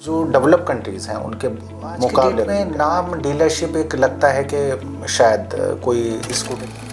जो develop countries हैं उनके मुकाबले में नाम डीलरशिप एक लगता है कि शायद कोई स्कूटर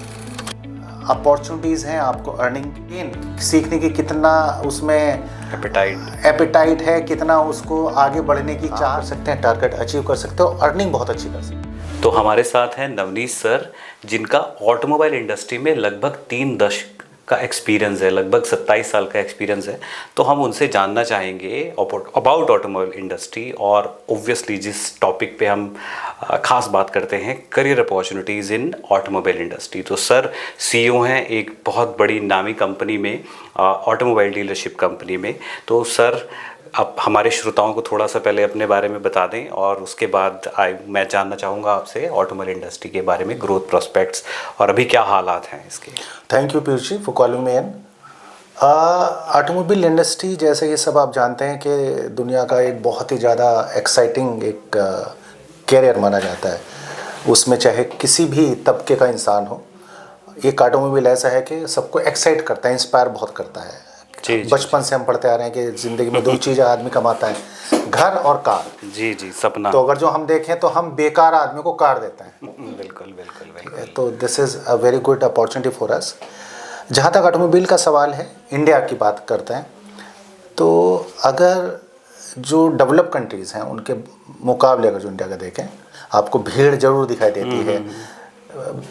अपॉर्चुनिटीज़ हैं आपको अर्निंग सीखने की, कितना उसमें एपिटाइट है, कितना उसको आगे बढ़ने की चाह सकते हैं, टारगेट अचीव कर सकते हो, अर्निंग बहुत अच्छी कर सकते हैं। तो हमारे साथ हैं नवनीत सर, जिनका ऑटोमोबाइल इंडस्ट्री में लगभग 3 दशक का एक्सपीरियंस है, लगभग 27 साल का एक्सपीरियंस है। तो हम उनसे जानना चाहेंगे अबाउट ऑटोमोबाइल इंडस्ट्री, और ऑब्वियसली जिस टॉपिक पे हम खास बात करते हैं, करियर अपॉर्चुनिटीज़ इन ऑटोमोबाइल इंडस्ट्री। तो सर सीईओ हैं एक बहुत बड़ी नामी कंपनी में, ऑटोमोबाइल डीलरशिप कंपनी में। तो सर आप हमारे श्रोताओं को थोड़ा सा पहले अपने बारे में बता दें, और उसके बाद मैं जानना चाहूँगा आपसे ऑटोमोबाइल इंडस्ट्री के बारे में, ग्रोथ प्रोस्पेक्ट्स और अभी क्या हालात हैं इसके। Thank you Piyush ji for calling me in. Automobile industry, जैसे ये सब आप जानते हैं कि दुनिया का एक बहुत ही ज़्यादा एक्साइटिंग एक कैरियर माना जाता है। उसमें चाहे किसी भी तबके का इंसान हो, एक ऑटोमोबाइल ऐसा है कि सबको एक्साइट करता है, इंस्पायर बहुत करता है। बचपन से हम पढ़ते आ रहे हैं कि ज़िंदगी में 2 चीज़ आदमी कमाता है, घर और कार। जी जी, सपना। तो अगर जो हम देखें तो हम बेकार आदमी को कार देते हैं। बिल्कुल बिल्कुल बिल्कुल। तो this is a very good opportunity for us. जहाँ तक ऑटोमोबाइल का सवाल है, इंडिया की बात करते हैं, तो अगर जो डेवलप कंट्रीज़ हैं उनके मुकाबले अगर जो इंडिया का देखें, आपको भीड़ ज़रूर दिखाई देती है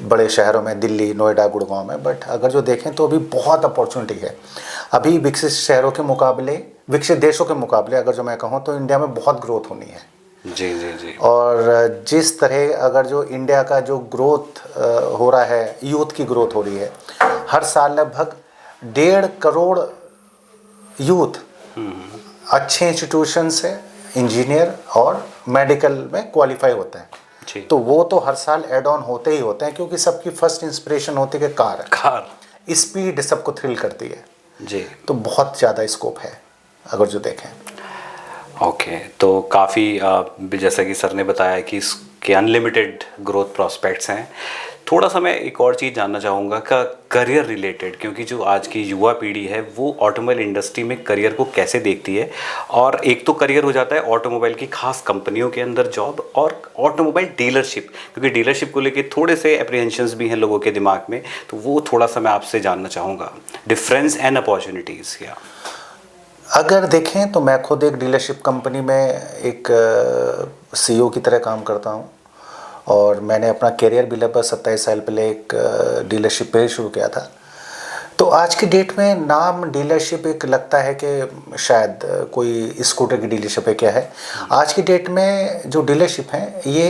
बड़े शहरों में, दिल्ली, नोएडा, गुड़गांव में, बट अगर जो देखें तो अभी बहुत अपॉर्चुनिटी है। अभी विकसित शहरों के मुकाबले, विकसित देशों के मुकाबले अगर जो मैं कहूँ तो इंडिया में बहुत ग्रोथ होनी है। जी जी जी। और जिस तरह अगर जो इंडिया का जो ग्रोथ हो रहा है, यूथ की ग्रोथ हो रही है, हर साल लगभग 1.5 करोड़ यूथ अच्छे इंस्टीट्यूशन से इंजीनियर और मेडिकल में क्वालिफाई होते हैं। तो वो तो हर साल एड ऑन होते ही होते हैं, क्योंकि सबकी फर्स्ट इंस्पिरेशन होती है कि कार स्पीड सबको थ्रिल करती है जी। तो बहुत ज़्यादा स्कोप है अगर जो देखें। ओके, तो काफ़ी जैसा कि सर ने बताया कि इसके अनलिमिटेड ग्रोथ प्रॉस्पेक्ट्स हैं। थोड़ा सा मैं एक और चीज़ जानना चाहूँगा का करियर रिलेटेड, क्योंकि जो आज की युवा पीढ़ी है वो ऑटोमोबाइल इंडस्ट्री में करियर को कैसे देखती है। और एक तो करियर हो जाता है ऑटोमोबाइल की खास कंपनियों के अंदर जॉब, और ऑटोमोबाइल डीलरशिप, क्योंकि डीलरशिप को लेके थोड़े से अप्रीहेंशंस भी हैं लोगों के दिमाग में, तो वो थोड़ा सा मैं आपसे जानना चाहूँगा, डिफरेंस एंड अपॉर्चुनिटीज़। या अगर देखें तो मैं खुद एक डीलरशिप कंपनी में एक सीईओ की तरह काम करता हूं, और मैंने अपना करियर भी लगभग 27 साल पहले एक डीलरशिप पे शुरू किया था। तो आज की डेट में नाम डीलरशिप एक लगता है कि शायद कोई स्कूटर की डीलरशिप है, क्या है। आज की डेट में जो डीलरशिप हैं ये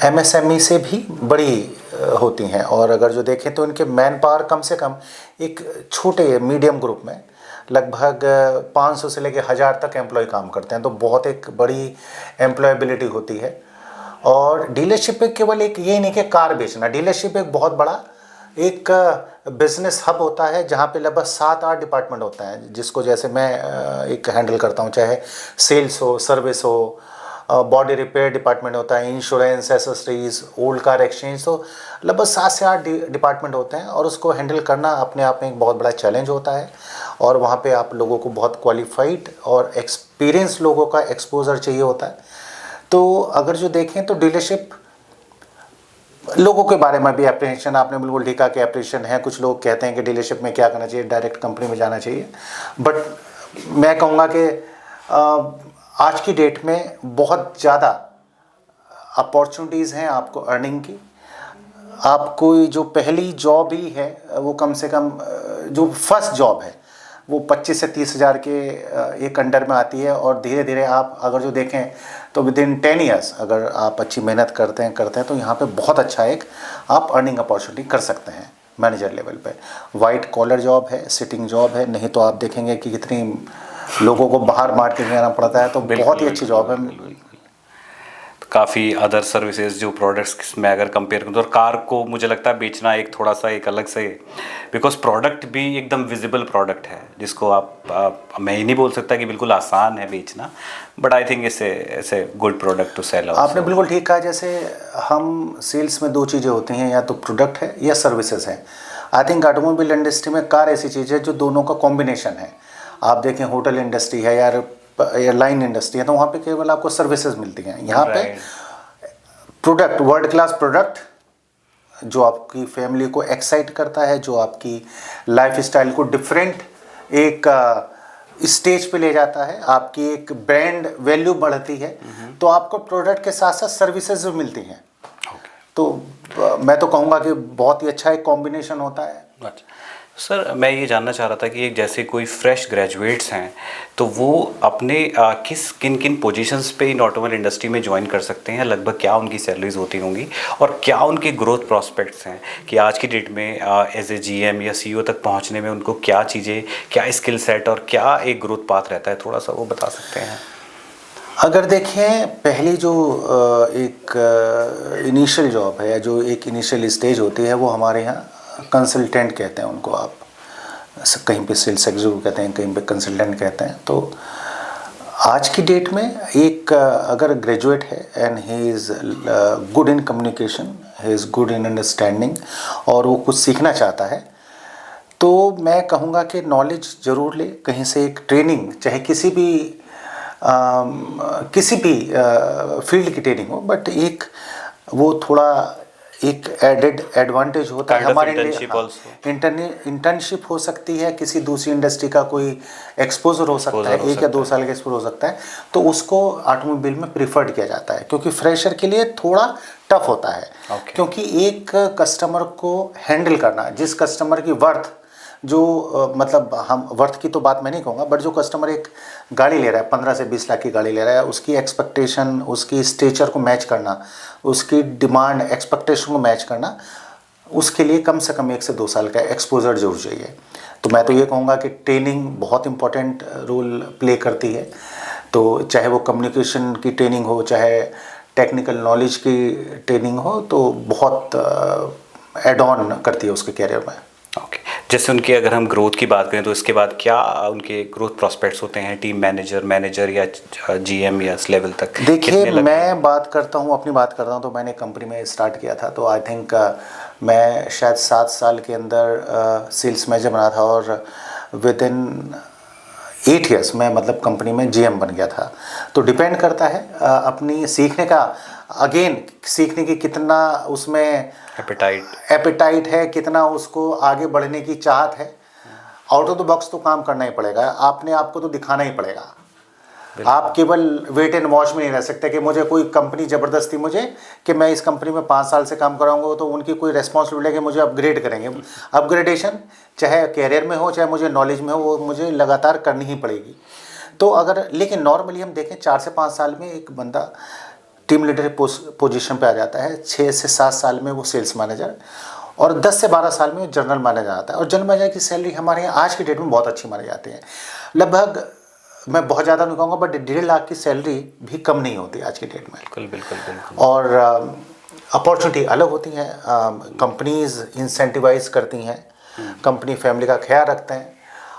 एमएसएमई से भी बड़ी होती हैं, और अगर जो देखें तो इनके मैन पावर कम से कम एक छोटे मीडियम ग्रुप में लगभग 500 से लेकर 1000 तक एम्प्लॉय काम करते हैं। तो बहुत एक बड़ी एम्प्लॉयबिलिटी होती है। और डीलरशिप एक केवल एक ये नहीं कि कार बेचना, डीलरशिप एक बहुत बड़ा एक बिजनेस हब होता है, जहाँ पे लगभग 7-8 डिपार्टमेंट होता है, जिसको जैसे मैं एक हैंडल करता हूँ, चाहे सेल्स हो, सर्विस हो, बॉडी रिपेयर डिपार्टमेंट होता है, insurance, accessories, old car exchange. तो लगभग 7 से 8 डिपार्टमेंट होते हैं, और उसको हैंडल करना अपने आप में एक बहुत बड़ा चैलेंज होता है। और वहाँ पे आप लोगों को बहुत क्वालिफाइड और एक्सपीरियंस लोगों का एक्सपोजर चाहिए होता है। तो अगर जो देखें तो डीलरशिप लोगों के बारे में भी एप्रीहेंशन, आपने बिल्कुल ठीक कहा कि एप्रीहेंशन है। कुछ लोग कहते हैं कि डीलरशिप में क्या करना चाहिए, डायरेक्ट कंपनी में जाना चाहिए, बट मैं कहूँगा कि आज की डेट में बहुत ज़्यादा अपॉर्चुनिटीज़ हैं आपको अर्निंग की। आपको जो पहली जॉब ही है वो कम से कम जो फर्स्ट जॉब है वो 25 से 30 हज़ार के एक अंडर में आती है, और धीरे धीरे आप अगर जो देखें तो विद इन 10 ईयर्स अगर आप अच्छी मेहनत करते हैं तो यहाँ पे बहुत अच्छा एक आप अर्निंग अपॉर्चुनिटी कर सकते हैं मैनेजर लेवल पे। वाइट कॉलर जॉब है, सिटिंग जॉब है, नहीं तो आप देखेंगे कि कितनी लोगों को बाहर मार्केट में आना पड़ता है। तो बहुत ही अच्छी जॉब है। काफ़ी अदर सर्विसेज जो प्रोडक्ट्स में अगर कंपेयर करूँ तो कार को मुझे लगता है बेचना एक थोड़ा सा एक अलग से, बिकॉज प्रोडक्ट भी एकदम विजिबल प्रोडक्ट है जिसको मैं ही नहीं बोल सकता कि बिल्कुल आसान है बेचना, but I think it's good product to sell. आपने बिल्कुल ठीक कहा। जैसे हम सेल्स में 2 चीज़ें होती हैं, या तो प्रोडक्ट है या सर्विसेज है। आई थिंक ऑटोमोबाइल इंडस्ट्री में कार ऐसी चीज़ है जो दोनों का कॉम्बिनेशन है। आप देखें होटल इंडस्ट्री है, यार एयरलाइन इंडस्ट्री है, तो वहाँ पे केवल आपको सर्विसेज मिलती हैं। यहाँ पे Right. Product, world class product जो आपकी फैमिली को एक्साइट करता है, जो आपकी लाइफ स्टाइल को डिफरेंट एक स्टेज पे ले जाता है, आपकी एक ब्रांड वैल्यू बढ़ती है, तो आपको प्रोडक्ट के साथ साथ सर्विसेज भी मिलती हैं। तो मैं तो कहूँगा कि बहुत ही अच्छा एक कॉम्बिनेशन होता है। अच्छा सर, मैं ये जानना चाह रहा था कि एक जैसे कोई फ्रेश ग्रेजुएट्स हैं तो वो अपने किन किन पोजीशंस पे इन ऑटोमोबाइल इंडस्ट्री में ज्वाइन कर सकते हैं, लगभग क्या उनकी सैलरीज होती होंगी और क्या उनके ग्रोथ प्रॉस्पेक्ट्स हैं कि आज की डेट में एज ए जीएम या सीईओ तक पहुंचने में उनको क्या चीज़ें, क्या स्किल सेट और क्या एक ग्रोथ पाथ रहता है, थोड़ा सा वो बता सकते हैं? अगर देखें, पहली जो एक इनिशियल जॉब है या जो एक इनिशियल स्टेज होती है, वो हमारे यहाँ कंसल्टेंट कहते हैं उनको। आप कहीं पे सेल्स एग्जीक्यूटिव कहते हैं, कहीं पे कंसल्टेंट कहते हैं। तो आज की डेट में एक अगर ग्रेजुएट है and he is good in communication, he is good in understanding और वो कुछ सीखना चाहता है, तो मैं कहूँगा कि नॉलेज ज़रूर ले, कहीं से एक ट्रेनिंग, चाहे किसी भी फील्ड की ट्रेनिंग हो, बट एक वो थोड़ा एक एडेड एडवांटेज होता है हमारे लिए। इंटर्नशिप हो सकती है, किसी दूसरी इंडस्ट्री का कोई एक्सपोजर हो सकता है, 1 या 2 साल का एक्सपोजर हो सकता है, तो उसको ऑटोमोबाइल में प्रीफर्ड किया जाता है, क्योंकि फ्रेशर के लिए थोड़ा टफ होता है। क्योंकि एक कस्टमर को हैंडल करना, जिस कस्टमर की वर्थ जो मतलब हम वर्थ की तो बात मैं नहीं कहूँगा, बट जो कस्टमर एक गाड़ी ले रहा है, 15 से 20 लाख की गाड़ी ले रहा है, उसकी एक्सपेक्टेशन, उसकी स्टेचर को मैच करना, उसकी डिमांड एक्सपेक्टेशन को मैच करना, उसके लिए कम से कम 1 से 2 साल का एक्सपोजर जरूर चाहिए। तो मैं तो ये कहूँगा कि ट्रेनिंग बहुत इंपॉर्टेंट रोल प्ले करती है। तो चाहे वो कम्युनिकेशन की ट्रेनिंग हो, चाहे टेक्निकल नॉलेज की ट्रेनिंग हो, तो बहुत एड ऑन करती है उसके कैरियर में। ओके, जैसे उनके अगर हम ग्रोथ की बात करें तो इसके बाद क्या उनके ग्रोथ प्रॉस्पेक्ट्स होते हैं, टीम मैनेजर या जीएम या इस लेवल तक? देखिए, मैं बात करता हूँ, अपनी बात करता हूँ, तो मैंने कंपनी में स्टार्ट किया था, तो आई थिंक मैं शायद 7 साल के अंदर सेल्स मैनेजर बना था और विद इन 8 ईयर्स में मतलब कंपनी में जीएम बन गया था। तो डिपेंड करता है अपनी सीखने का, अगेन सीखने की कितना उसमें एपेटाइट है, कितना उसको आगे बढ़ने की चाहत है। आउट ऑफ द बॉक्स तो काम करना ही पड़ेगा, आपने आपको तो दिखाना ही पड़ेगा। आप केवल वेट एंड वॉच में नहीं रह सकते कि मुझे कोई कंपनी ज़बरदस्ती मुझे कि मैं इस कंपनी में 5 साल से काम कराऊंगा, तो उनकी कोई रिस्पॉन्सिबिलिटी है कि मुझे अपग्रेड करेंगे। अपग्रेडेशन चाहे कैरियर में हो, चाहे मुझे नॉलेज में हो, वो मुझे लगातार करनी ही पड़ेगी। तो अगर, लेकिन नॉर्मली हम देखें 4 से 5 साल में एक बंदा टीम लीडर पोजीशन पे आ जाता है, 6 से 7 साल में वो सेल्स मैनेजर, और 10 से 12 साल में वो जनरल मैनेजर आता है। और जनरल मैनेजर की सैलरी हमारे यहाँ आज की डेट में बहुत अच्छी मानी जाती है। लगभग, मैं बहुत ज़्यादा नहीं कहूँगा, बट 1.5 लाख की सैलरी भी कम नहीं होती आज की डेट में। बिल्कुल। और अपॉर्चुनिटी अलग होती हैं, कंपनीज इंसेंटिवाइज करती हैं, कंपनी फैमिली का ख्याल रखते हैं।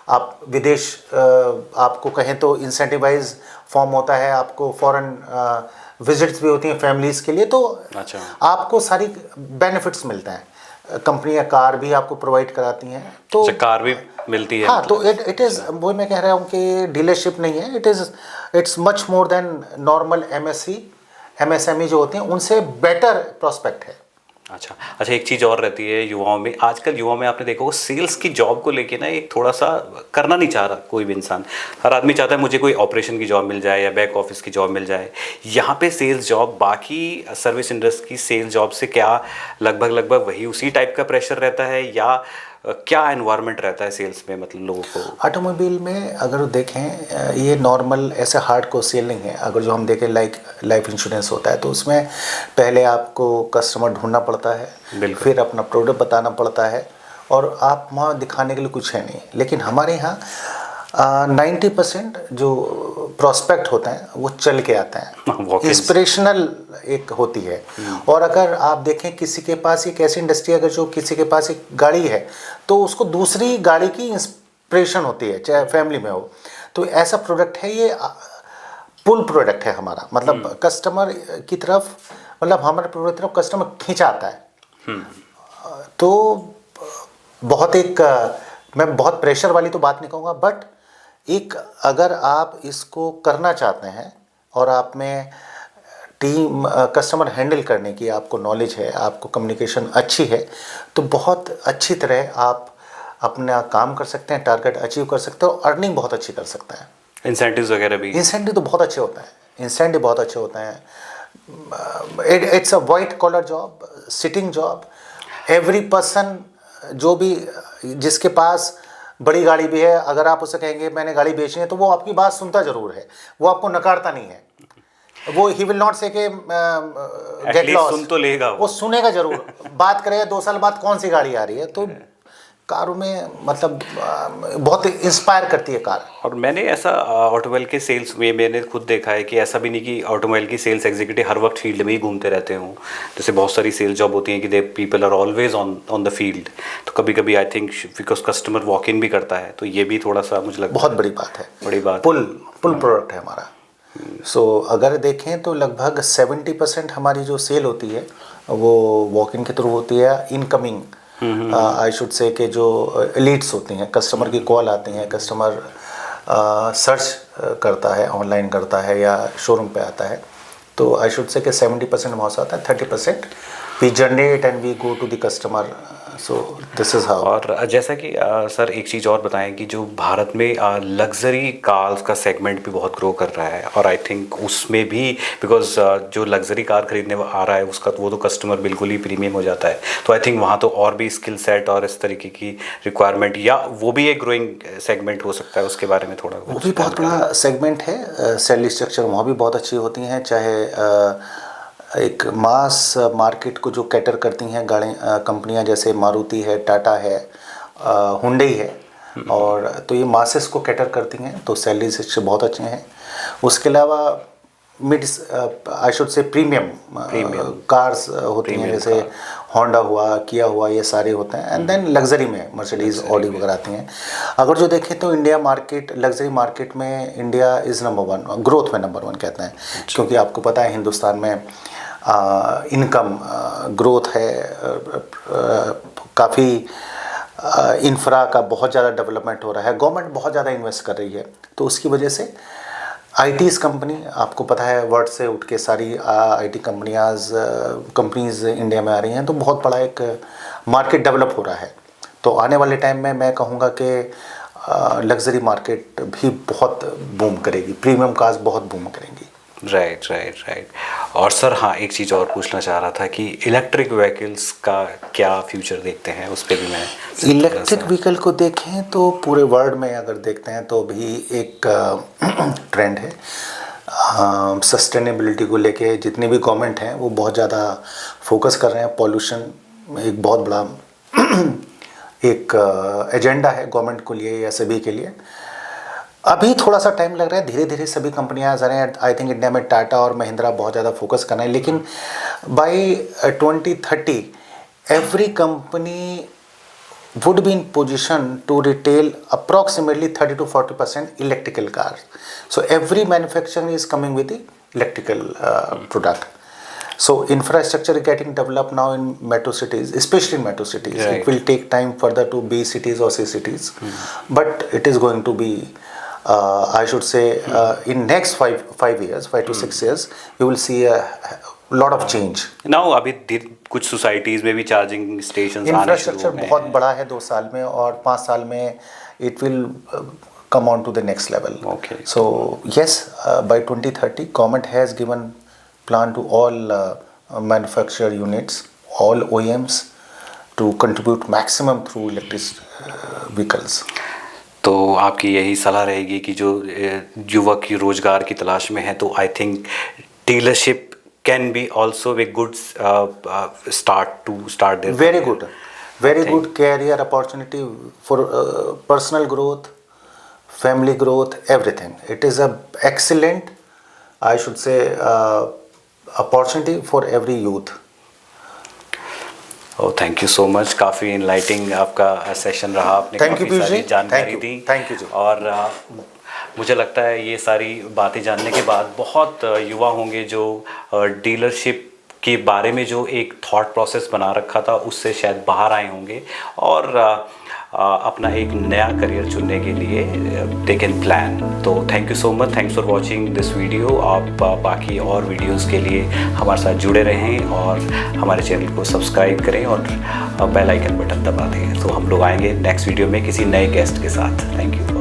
आप विदेश आपको कहें तो इंसेंटिवाइज फॉर्म होता है, आपको फॉरेन विजिट्स भी होती हैं फैमिलीज़ के लिए, तो अच्छा, आपको सारी बेनिफिट्स मिलते हैं। कंपनियां कार भी आपको प्रोवाइड कराती हैं, तो कार भी मिलती है। हाँ, तो इट इज़, वो मैं कह रहा हूँ कि डीलरशिप नहीं है, it's much more than normal MSME जो होते हैं, उनसे बेटर प्रोस्पेक्ट है। अच्छा, एक चीज़ और रहती है युवाओं में, आजकल युवाओं में आपने देखा वो सेल्स की जॉब को लेके ना एक थोड़ा सा करना नहीं चाह रहा कोई भी इंसान। हर आदमी चाहता है मुझे कोई ऑपरेशन की जॉब मिल जाए या बैक ऑफिस की जॉब मिल जाए। यहाँ पे सेल्स जॉब बाकी सर्विस इंडस्ट्री की सेल्स जॉब से क्या लगभग वही उसी टाइप का प्रेशर रहता है, या क्या एनवायरनमेंट रहता है सेल्स में, मतलब लोगों को? ऑटोमोबाइल में अगर देखें, ये नॉर्मल ऐसे हार्ड को सेल नहीं है। अगर जो हम देखें लाइफ इंश्योरेंस होता है, तो उसमें पहले आपको कस्टमर ढूंढना पड़ता है, फिर अपना प्रोडक्ट बताना पड़ता है, और आप वहाँ दिखाने के लिए कुछ है नहीं। लेकिन हमारे यहाँ 90% जो प्रॉस्पेक्ट होते हैं वो चल के आते हैं, इंस्पिरेशनल एक होती है। और अगर आप देखें, किसी के पास एक ऐसी इंडस्ट्री, अगर जो किसी के पास एक गाड़ी है, तो उसको दूसरी गाड़ी की इंस्पिरेशन होती है, चाहे फैमिली में हो। तो ऐसा प्रोडक्ट है, ये पुल प्रोडक्ट है हमारा, मतलब कस्टमर की तरफ, मतलब हमारे प्रोडक्ट की तरफ कस्टमर खींचाता है। तो बहुत एक, मैं बहुत प्रेशर वाली तो बात नहीं कहूँगा, बट एक अगर आप इसको करना चाहते हैं और आप में टीम कस्टमर हैंडल करने की आपको नॉलेज है, आपको कम्युनिकेशन अच्छी है, तो बहुत अच्छी तरह आप अपना काम कर सकते हैं, टारगेट अचीव कर सकते हो, अर्निंग बहुत अच्छी कर सकते हैं। इंसेंटिव्स वगैरह भी? इंसेंटिव तो बहुत अच्छे होते हैं, इंसेंटिव बहुत अच्छे होते हैं। It's a white collar job, sitting job. Every person जो भी जिसके पास बड़ी गाड़ी भी है, अगर आप उसे कहेंगे मैंने गाड़ी बेचनी है, तो वो आपकी बात सुनता जरूर है, वो आपको नकारता नहीं है। वो ही विल नॉट से के गेट लॉस, सुन तो लेगा, वो सुनेगा जरूर। बात करेगा 2 साल बाद कौन सी गाड़ी आ रही है। तो कारों में मतलब बहुत इंस्पायर करती है कार। और मैंने ऐसा ऑटोमोबाइल के सेल्स में मैंने खुद देखा है कि ऐसा भी नहीं कि ऑटोमोबाइल की सेल्स एग्जीक्यूटिव हर वक्त फील्ड में ही घूमते रहते हों। जैसे बहुत सारी सेल्स जॉब होती हैं कि they people are always on the field. तो कभी कभी I think because customer walk in भी करता है, तो ये भी थोड़ा सा मुझे लगता है बहुत बड़ी बात है, बड़ी बात। पुल प्रोडक्ट है हमारा। सो अगर देखें तो लगभग 70% हमारी जो सेल होती है वो वॉक इन के थ्रू होती है। इनकमिंग आई शुड से कि जो लीड्स होती हैं, कस्टमर की कॉल आती हैं, कस्टमर सर्च करता है, ऑनलाइन करता है या शोरूम पे आता है, तो आई शुड से कि 70% वहाँ से आता है, 30% we generate and we go to the customer. So this is how. और जैसा कि सर एक चीज़ और बताएं कि जो भारत में लग्जरी कार्स का सेगमेंट भी बहुत ग्रो कर रहा है, और आई थिंक उसमें भी बिकॉज जो लग्जरी कार खरीदने आ रहा है उसका वो तो कस्टमर बिल्कुल ही प्रीमियम हो जाता है। तो आई थिंक वहाँ तो और भी स्किल सेट और इस तरीके की रिक्वायरमेंट, या वो भी एक ग्रोइंग सेगमेंट हो सकता है, उसके बारे में थोड़ा वो भी बहुत बड़ा सेगमेंट है। सैलरी स्ट्रक्चर वहाँ भी बहुत अच्छी होती हैं, चाहे एक मास मार्केट को जो कैटर करती हैं गाड़ी कंपनियां, जैसे मारुति है, टाटा है, हुंडई है, और तो ये मासेस को कैटर करती हैं, तो सैलरी से बहुत अच्छे हैं। उसके अलावा mid I should say premium cars होती हैं, जैसे होंडा हुआ, किया हुआ, ये सारे होते हैं। एंड देन लग्जरी में मर्सिडीज, ऑडी वगैरह आती हैं। अगर जो देखें तो इंडिया मार्केट, लग्जरी मार्केट में इंडिया इज़ नंबर 1, ग्रोथ में नंबर 1 कहते हैं, क्योंकि आपको पता है हिंदुस्तान में इनकम ग्रोथ है, काफ़ी इंफ्रा का बहुत ज़्यादा डेवलपमेंट हो रहा है, गवर्नमेंट बहुत ज़्यादा इन्वेस्ट कर रही है, तो उसकी वजह से आईटीज कंपनी, आपको पता है वर्ड से उठ के सारी आईटी कंपनीज इंडिया में आ रही हैं, तो बहुत बड़ा एक मार्केट डेवलप हो रहा है। तो आने वाले टाइम में मैं कहूँगा कि लग्जरी मार्केट भी बहुत बूम करेगी, प्रीमियम कार्स बहुत बूम करेंगी। राइट। और सर हाँ, एक चीज़ और पूछना चाह रहा था कि इलेक्ट्रिक व्हीकल्स का क्या फ्यूचर देखते हैं, उस पर भी मैं। इलेक्ट्रिक व्हीकल को देखें तो पूरे वर्ल्ड में अगर देखते हैं तो भी एक ट्रेंड है सस्टेनेबिलिटी को लेके। जितने भी गवर्नमेंट हैं वो बहुत ज़्यादा फोकस कर रहे हैं। पॉल्यूशन एक बहुत बड़ा एक एजेंडा है गवर्नमेंट को लिए या सभी के लिए। अभी थोड़ा सा टाइम लग रहा है, धीरे धीरे सभी कंपनियां आ रहे हैं। आई थिंक इंडिया में टाटा और महिंद्रा बहुत ज़्यादा फोकस कर रहे हैं, लेकिन by 2030 every company would be in position to retail approximately 30 to 40% electrical cars. So every manufacturer is coming with the electrical product. So infrastructure is getting developed now in metro cities, especially in metro cities. Right. It will take time further to B cities or C cities, but it is going to be. I should say in next 5 years, 5 to 6 years, you will see a lot of change. Now अभी कुछ societies में भी charging station infrastructure बहुत बड़ा है 2 साल में, और 5 साल में it will come on to the next level. Okay. So yes, by 2030 government has given plan to all manufacturer units, all OEMs to contribute maximum through electric vehicles. तो आपकी यही सलाह रहेगी कि जो युवक रोजगार की तलाश में है, तो I think dealership can be also a good start to start their very career. Very good career opportunity for personal growth, family growth, everything. It is a excellent, I should say, opportunity for every youth. Thank you so much, काफ़ी इनलाइटिंग आपका session रहा, आपने काफ़ी सारी जानकारी दी। Thank you जी। और मुझे लगता है ये सारी बातें जानने के बाद बहुत युवा होंगे जो डीलरशिप के बारे में जो एक थॉट प्रोसेस बना रखा था उससे शायद बाहर आए होंगे, और अपना एक नया करियर चुनने के लिए दे कैन प्लान। तो thank you so much, thanks for watching this video. आप बाकी और वीडियोस के लिए हमारे साथ जुड़े रहें और हमारे चैनल को सब्सक्राइब करें और बेल आइकन बटन दबा दें। तो हम लोग आएंगे नेक्स्ट वीडियो में किसी नए गेस्ट के साथ। Thank you.